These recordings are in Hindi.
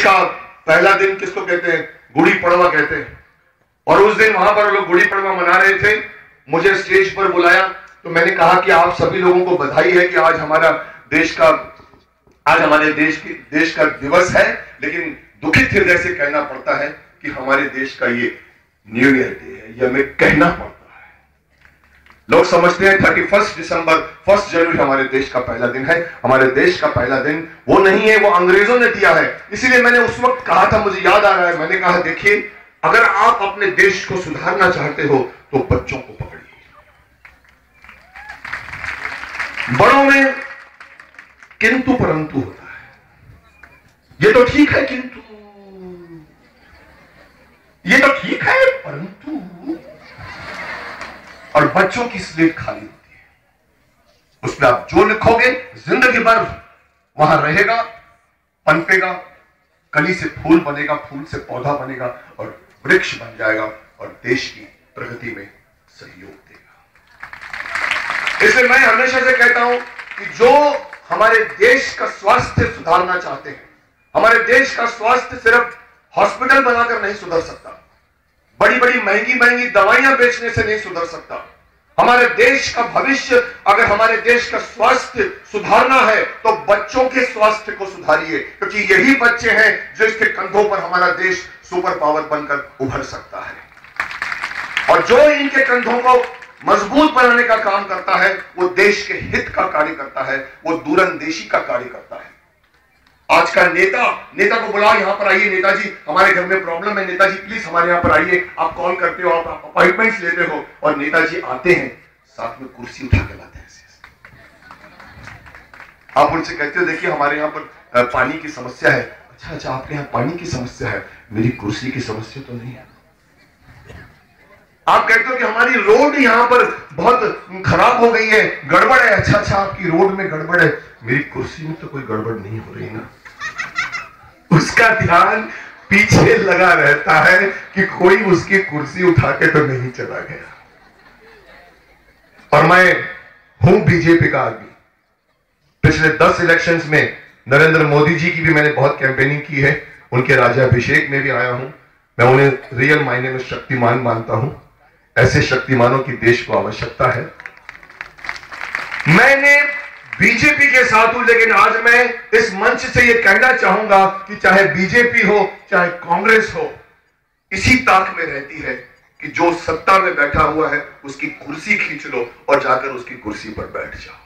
का पहला दिन किसको कहते हैं? गुड़ी पड़वा कहते हैं। और उस दिन वहां पर लोग गुड़ी पड़वा मना रहे थे। मुझे स्टेज पर बुलाया तो मैंने कहा कि आप सभी लोगों को बधाई है कि आज हमारे देश का दिवस है, लेकिन दुखित हृदय से कहना पड़ता है कि हमारे देश का ये न्यू ईयर डे है, ये हमें कहना पड़ता है। लोग समझते हैं 31 दिसंबर 1 जनवरी हमारे देश का पहला दिन है। हमारे देश का पहला दिन वो नहीं है, वो अंग्रेजों ने दिया है। इसीलिए मैंने उस वक्त कहा था, मुझे याद आ रहा है, मैंने कहा देखिए, अगर आप अपने देश को सुधारना चाहते हो तो बच्चों को पकड़िए। बड़ों में किंतु परंतु होता है। ये तो ठीक है किंतु, ये तो ठीक है परंतु, और बच्चों की स्लेट खाली होती है। उसमें आप जो लिखोगे जिंदगी भर वहां रहेगा, पनपेगा, कली से फूल बनेगा, फूल से पौधा बनेगा और वृक्ष बन जाएगा और देश की प्रगति में सहयोग देगा। इसलिए मैं हमेशा से कहता हूं कि जो हमारे देश का स्वास्थ्य सुधारना चाहते हैं, हमारे देश का स्वास्थ्य सिर्फ हॉस्पिटल बनाकर नहीं सुधर सकता, बड़ी बड़ी महंगी महंगी दवाइयां बेचने से नहीं सुधर सकता। हमारे देश का भविष्य, अगर हमारे देश का स्वास्थ्य सुधारना है तो बच्चों के स्वास्थ्य को सुधारिए, क्योंकि यही बच्चे हैं जो इसके कंधों पर हमारा देश सुपर पावर बनकर उभर सकता है। और जो इनके कंधों को मजबूत बनाने का काम करता है वो देश के हित का कार्य करता है, वो दूरंदेशी का कार्य करता है। आज का नेता को बुलाओ, यहां पर आइए नेताजी, हमारे घर में प्रॉब्लम है, नेताजी प्लीज हमारे यहां पर आइए। आप कॉल करते हो, आप अपॉइंटमेंट्स लेते हो, और नेताजी आते हैं, साथ में कुर्सी उठा के लाते हैं। आप उनसे कहते हो देखिए हमारे यहां पर पानी की समस्या है। अच्छा, आपके यहां पानी की समस्या है, मेरी कुर्सी की समस्या तो नहीं है। आप कहते हो कि हमारी रोड यहां पर बहुत खराब हो गई है, गड़बड़ है। अच्छा, आपकी रोड में गड़बड़ है, मेरी कुर्सी में तो कोई गड़बड़ नहीं हो रही ना। उसका ध्यान पीछे लगा रहता है कि कोई उसकी कुर्सी उठा के तो नहीं चला गया। और मैं हूं बीजेपी का आदमी। पिछले 10 इलेक्शंस में नरेंद्र मोदी जी की भी मैंने बहुत कैंपेनिंग की है, उनके राज्याभिषेक में भी आया हूं। मैं उन्हें रियल मायने में शक्तिमान मानता हूं। ऐसे शक्तिमानों की देश को आवश्यकता है। मैंने बीजेपी के साथ हूं, लेकिन आज मैं इस मंच से यह कहना चाहूंगा कि चाहे बीजेपी हो चाहे कांग्रेस हो, इसी ताक में रहती है कि जो सत्ता में बैठा हुआ है उसकी कुर्सी खींच लो और जाकर उसकी कुर्सी पर बैठ जाओ।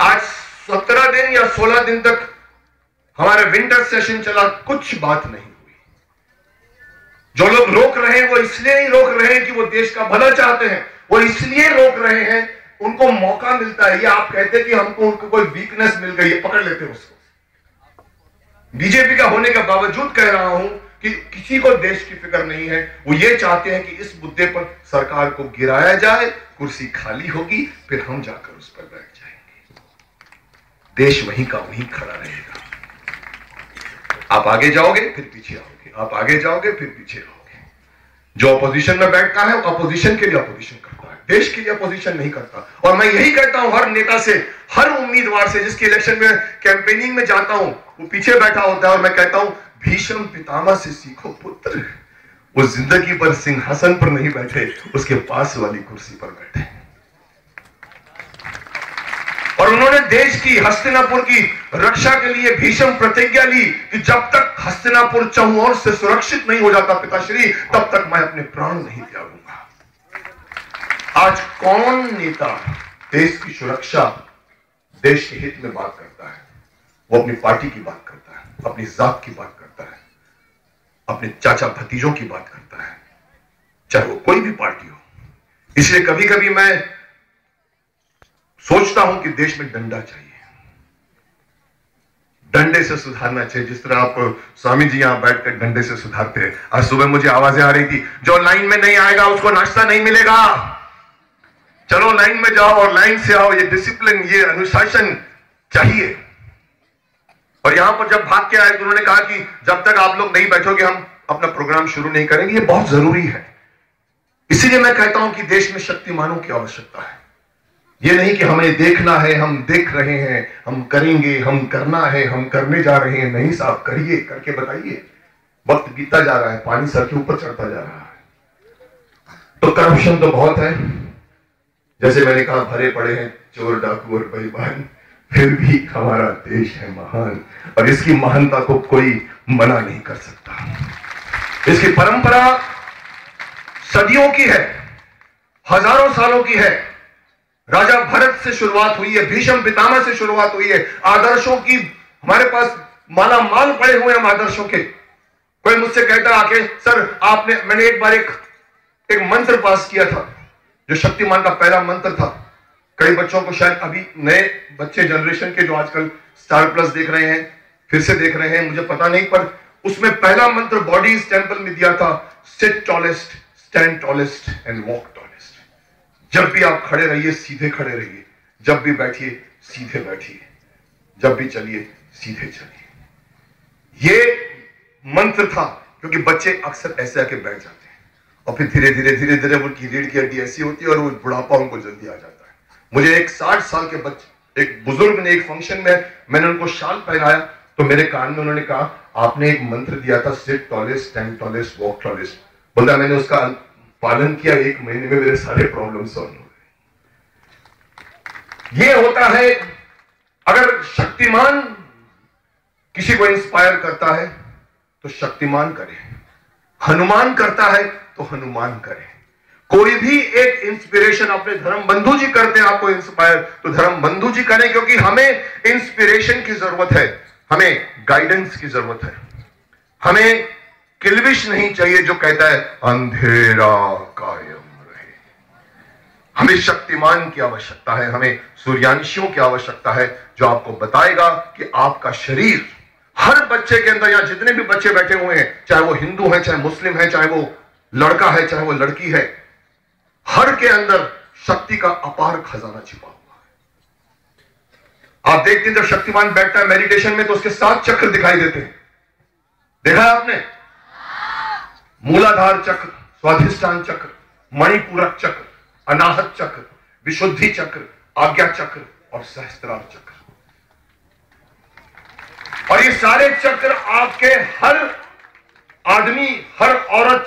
आज 17 दिन या 16 दिन तक हमारा विंटर सेशन चला, कुछ बात नहीं हुई। जो लोग रोक रहे हैं वो इसलिए नहीं रोक रहे हैं कि वो देश का भला चाहते हैं, वो इसलिए रोक रहे हैं उनको मौका मिलता है। ये आप कहते हैं कि हमको उनको कोई वीकनेस मिल गई है, पकड़ लेते हैं उसको। बीजेपी का होने के बावजूद कह रहा हूं कि किसी को देश की फिक्र नहीं है। वो ये चाहते हैं कि इस मुद्दे पर सरकार को गिराया जाए, कुर्सी खाली होगी, फिर हम जाकर उस पर बैठ जाएंगे। देश वहीं का वहीं खड़ा रहेगा। आप आगे जाओगे फिर पीछे आओगे, आप आगे जाओगे फिर पीछे आओगे। जो अपोजिशन में बैठता है अपोजिशन के लिए अपोजिशन करता है, देश के लिए अपोजिशन नहीं करता। और मैं यही कहता हूं हर नेता से, हर उम्मीदवार से जिसकी इलेक्शन में कैंपेनिंग में जाता हूं, वो पीछे बैठा होता है और मैं कहता हूं भीष्म पितामह से सीखो पुत्र, वो जिंदगी भर सिंहासन पर नहीं बैठे, उसके पास वाली कुर्सी पर बैठे। और उन्होंने देश की, हस्तिनापुर की रक्षा के लिए भीषण प्रतिज्ञा ली कि जब तक हस्तिनापुर चहुं ओर से सुरक्षित नहीं हो जाता पिताश्री, तब तक मैं अपने प्राण नहीं त्यागूंगा। आज कौन नेता देश की सुरक्षा, देश के हित में बात करता है? वो अपनी पार्टी की बात करता है, अपनी जात की बात करता है, अपने चाचा भतीजों की बात करता है, चाहे वो कोई भी पार्टी हो। इसलिए कभी कभी मैं सोचता हूं कि देश में डंडा चाहिए, डंडे से सुधारना चाहिए। जिस तरह आप स्वामी जी यहां बैठकर डंडे से सुधारते हैं। आज सुबह मुझे आवाजें आ रही थी, जो लाइन में नहीं आएगा उसको नाश्ता नहीं मिलेगा। चलो लाइन में जाओ और लाइन से आओ। ये डिसिप्लिन, ये अनुशासन चाहिए। और यहां पर जब भाग के आए तो उन्होंने कहा कि जब तक आप लोग नहीं बैठोगे हम अपना प्रोग्राम शुरू नहीं करेंगे। ये बहुत जरूरी है। इसीलिए मैं कहता हूं कि देश में शक्तिमानों की आवश्यकता है। ये नहीं कि हमें देखना है, हम देख रहे हैं, हम करेंगे, हम करना है, हम करने जा रहे हैं। नहीं साहब, करिए, करके बताइए। वक्त बीतता जा रहा है, पानी सर के ऊपर चढ़ता जा रहा है। तो करप्शन तो बहुत है, जैसे मैंने कहा, भरे पड़े हैं चोर, डाकू और बेईमान, फिर भी हमारा देश है महान, और इसकी महानता को कोई मना नहीं कर सकता। इसकी परंपरा सदियों की है, हजारों सालों की है। राजा भरत से शुरुआत हुई है, भीष्म पितामह से शुरुआत हुई है। आदर्शों की हमारे पास माला माल पड़े हुए हम आदर्शों के। कोई मुझसे कहता आके, सर मैंने एक बार एक मंत्र पास किया था, जो शक्तिमान का पहला मंत्र था। कई बच्चों को शायद, अभी नए बच्चे जनरेशन के जो आजकल स्टार प्लस देख रहे हैं, फिर से देख रहे हैं, मुझे पता नहीं, पर उसमें पहला मंत्र बॉडी इज टेंपल में दिया था, sit tallest, stand tallest and walk tallest. जब भी आप खड़े रहिए, सीधे खड़े रहिए, जब भी बैठिए सीधे बैठिए, जब भी चलिए सीधे चलिए। ये मंत्र था, क्योंकि बच्चे अक्सर ऐसे आके बैठ जाते हैं और फिर धीरे धीरे उनकी रीढ़ की हड्डी ऐसी होती है और वो बुढ़ापा उनको जल्दी आ जाता है। मुझे एक 60 साल के बच्चे, एक बुजुर्ग ने एक फंक्शन में मैंने उनको शाल पहनाया, तो मेरे कान में उन्होंने कहा, आपने एक मंत्र दिया था, sit tallest, stand tallest, walk tallest. बोला, मैंने उसका पालन किया, 1 महीने में मेरे सारे प्रॉब्लम सॉल्व हो गए। ये होता है, अगर शक्तिमान किसी को इंस्पायर करता है तो शक्तिमान करे, हनुमान करता है तो हनुमान करे। कोई भी एक इंस्पिरेशन अपने धर्म बंधु जी करते हैं आपको इंस्पायर, तो धर्म बंधु जी करें, क्योंकि हमें इंस्पिरेशन की जरूरत है, हमें गाइडेंस की जरूरत है। हमें किल्बिश नहीं चाहिए जो कहता है अंधेरा कायम रहे। हमें शक्तिमान की आवश्यकता है, हमें सूर्यांशियों की आवश्यकता है, जो आपको बताएगा कि आपका शरीर, हर बच्चे के अंदर, यहां जितने भी बच्चे बैठे हुए हैं, चाहे वो हिंदू है, चाहे मुस्लिम है, चाहे वो लड़का है, चाहे वो लड़की है, हर के अंदर शक्ति का अपार खजाना छिपा हुआ है। आप देखते हैं जब शक्तिमान बैठता है मेडिटेशन में, तो उसके 7 चक्र दिखाई देते हैं। देखा है आपने? मूलाधार चक्र, स्वाधिष्ठान चक्र, मणिपूरक चक्र, अनाहत चक्र, विशुद्धि चक्र, आज्ञा चक्र और सहस्त्रार चक्र। और ये सारे चक्र आपके हर आदमी, हर औरत,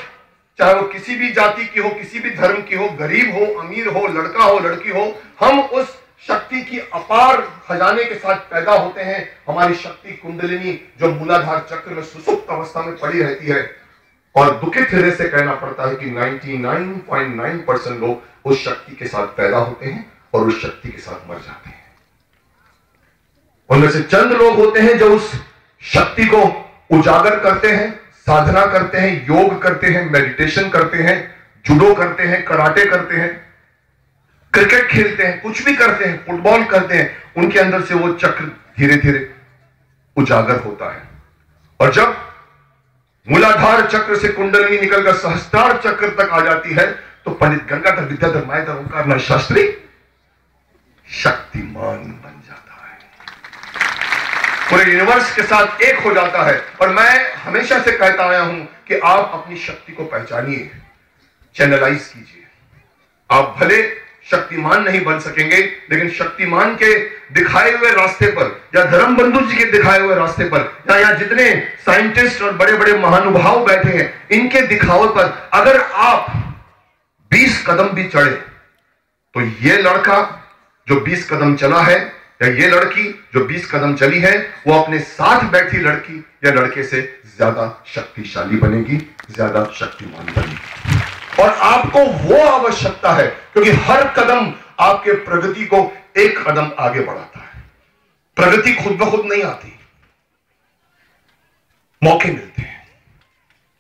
चाहे वो किसी भी जाति की हो, किसी भी धर्म की हो, गरीब हो, अमीर हो, लड़का हो, लड़की हो, हम उस शक्ति की अपार खजाने के साथ पैदा होते हैं। हमारी शक्ति कुंडलिनी जो मूलाधार चक्र में सुसुप्त अवस्था में पड़ी रहती है, और दुखित हृदय से कहना पड़ता है कि 99.9% लोग उस शक्ति के साथ पैदा होते हैं और उस शक्ति के साथ मर जाते हैं। उनमें से चंद लोग होते हैं जो उस शक्ति को उजागर करते हैं, साधना करते हैं, योग करते हैं, मेडिटेशन करते हैं, जुडो करते हैं, कराटे करते हैं, क्रिकेट खेलते हैं, कुछ भी करते हैं, फुटबॉल करते हैं। उनके अंदर से वो चक्र धीरे धीरे उजागर होता है। और जब मूलाधार चक्र से कुंडलिनी निकलकर सहस्त्रार चक्र तक आ जाती है, तो पंडित गंगाधर विद्याधर मायाधर ओंकारनाथ शास्त्री शक्तिमान बन जाता है, पूरे यूनिवर्स के साथ एक हो जाता है। और मैं हमेशा से कहता आया हूं कि आप अपनी शक्ति को पहचानिए, चैनलाइज कीजिए। आप भले शक्तिमान नहीं बन सकेंगे, लेकिन शक्तिमान के दिखाए हुए रास्ते पर, या धर्म बंधु जी के दिखाए हुए रास्ते पर, या यहाँ जितने साइंटिस्ट और बड़े बड़े महानुभाव बैठे हैं, इनके दिखावे पर अगर आप 20 कदम भी चढ़े, तो ये लड़का जो 20 कदम चला है, या ये लड़की जो 20 कदम चली है, वो अपने साथ बैठी लड़की या लड़के से ज्यादा शक्तिशाली बनेगी, ज्यादा शक्तिमान बनेगी। और आपको वो आवश्यकता है, क्योंकि हर कदम आपके प्रगति को एक कदम आगे बढ़ाता है। प्रगति खुद ब खुद नहीं आती, मौके मिलते हैं।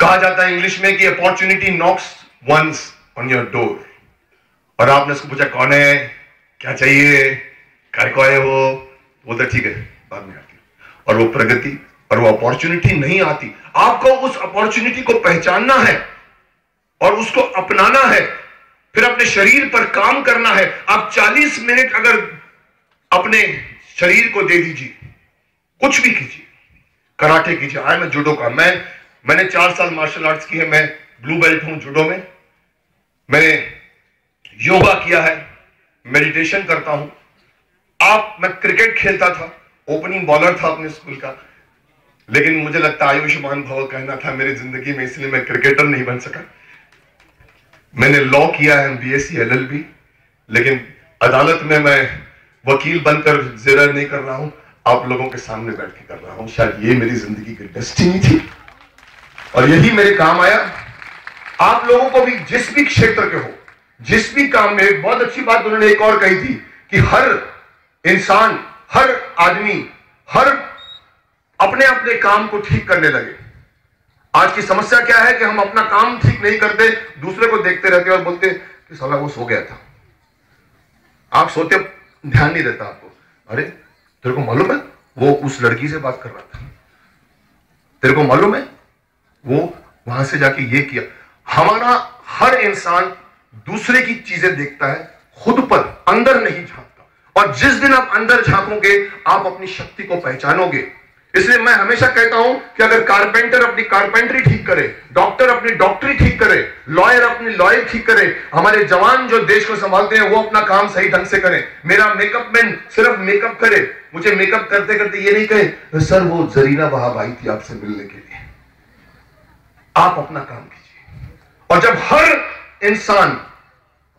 कहा जाता है इंग्लिश में कि opportunity knocks once on your door. और आपने उसको पूछा कौन है, क्या चाहिए, काय को आए हो, वो तो ठीक है, बाद में आती। और वो प्रगति और वो अपॉर्चुनिटी नहीं आती। आपको उस अपॉर्चुनिटी को पहचानना है और उसको अपनाना है, फिर अपने शरीर पर काम करना है। आप 40 मिनट अगर अपने शरीर को दे दीजिए, कुछ भी कीजिए, कराटे कीजिए। आज मैं जुडो का, मैंने 4 साल मार्शल आर्ट्स की है, मैं ब्लू बेल्ट हूं जुडो में। मैंने योगा किया है, मेडिटेशन करता हूं। मैं क्रिकेट खेलता था, ओपनिंग बॉलर था अपने स्कूल का, लेकिन मुझे लगता आयुष्मान भव कहना था मेरी जिंदगी में, इसलिए मैं क्रिकेटर नहीं बन सका। मैंने लॉ किया है, BSc LLB, लेकिन अदालत में मैं वकील बनकर जिरह नहीं कर रहा हूं, आप लोगों के सामने बैठ के कर रहा हूं। शायद ये मेरी जिंदगी की डेस्टिनी थी और यही मेरे काम आया। आप लोगों को भी जिस भी क्षेत्र के हो, जिस भी काम में, एक बहुत अच्छी बात उन्होंने एक और कही थी कि हर इंसान, हर आदमी, हर अपने अपने काम को ठीक करने लगे। आज की समस्या क्या है कि हम अपना काम ठीक नहीं करते, दूसरे को देखते रहते और बोलते कि साला वो सो गया था। आप सोते, ध्यान नहीं देता आपको। अरे तेरे को मालूम है वो उस लड़की से बात कर रहा था, तेरे को मालूम है वो वहां से जाके ये किया। हमारा हर इंसान दूसरे की चीजें देखता है, खुद पर अंदर नहीं झांकता। और जिस दिन आप अंदर झांकोगे आप अपनी शक्ति को पहचानोगे। इसलिए मैं हमेशा कहता हूं कि अगर कारपेंटर अपनी कारपेंटरी ठीक करे, डॉक्टर अपनी डॉक्टरी ठीक करे, लॉयर अपनी लॉयर ठीक करे, हमारे जवान जो देश को संभालते हैं वो अपना काम सही ढंग से करें। मेरा मेकअप मैन सिर्फ मेकअप करे, मुझे मेकअप करते करते ये नहीं कहे सर वो जरीना वहाब आई थी आपसे मिलने के लिए। आप अपना काम कीजिए। और जब हर इंसान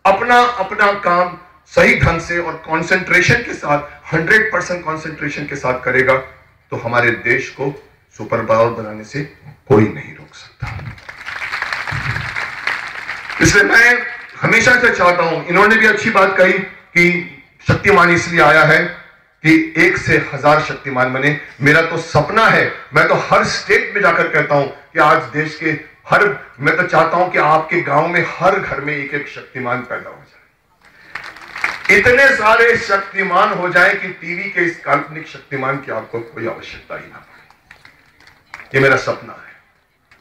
अपना अपना काम सही ढंग से और कंसंट्रेशन के साथ, 100% कंसंट्रेशन के साथ करेगा तो हमारे देश को सुपर पावर बनाने से कोई नहीं रोक सकता। इसलिए मैं हमेशा से चाहता हूं, इन्होंने भी अच्छी बात कही कि शक्तिमान इसलिए आया है कि 1 से 1000 शक्तिमान बने। मेरा तो सपना है, मैं तो हर स्टेट में जाकर कहता हूं कि आज देश के मैं तो चाहता हूं कि आपके गांव में हर घर में एक एक शक्तिमान पैदा हो जाए, इतने सारे शक्तिमान हो जाए कि टीवी के इस काल्पनिक शक्तिमान की आपको कोई आवश्यकता ही ना पड़े। ये मेरा सपना है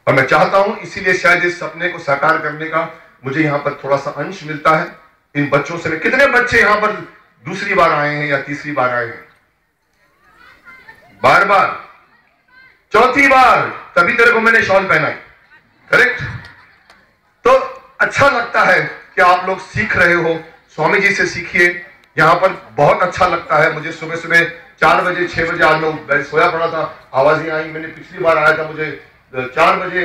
और मैं चाहता हूं, इसीलिए शायद इस सपने को साकार करने का मुझे यहां पर थोड़ा सा अंश मिलता है। इन बच्चों से, कितने बच्चे यहां पर दूसरी बार आए हैं या तीसरी बार आए हैं? बार, चौथी बार, तभी तेरे को मैंने शॉल पहनाई, करेक्ट? तो अच्छा लगता है कि आप लोग सीख रहे हो, स्वामी जी से सीखिए। यहां पर बहुत अच्छा लगता है मुझे। सुबह सुबह 4 बजे 6 बजे आज मैं सोया पड़ा था, आवाजें आई। मैंने पिछली बार आया था, मुझे 4 बजे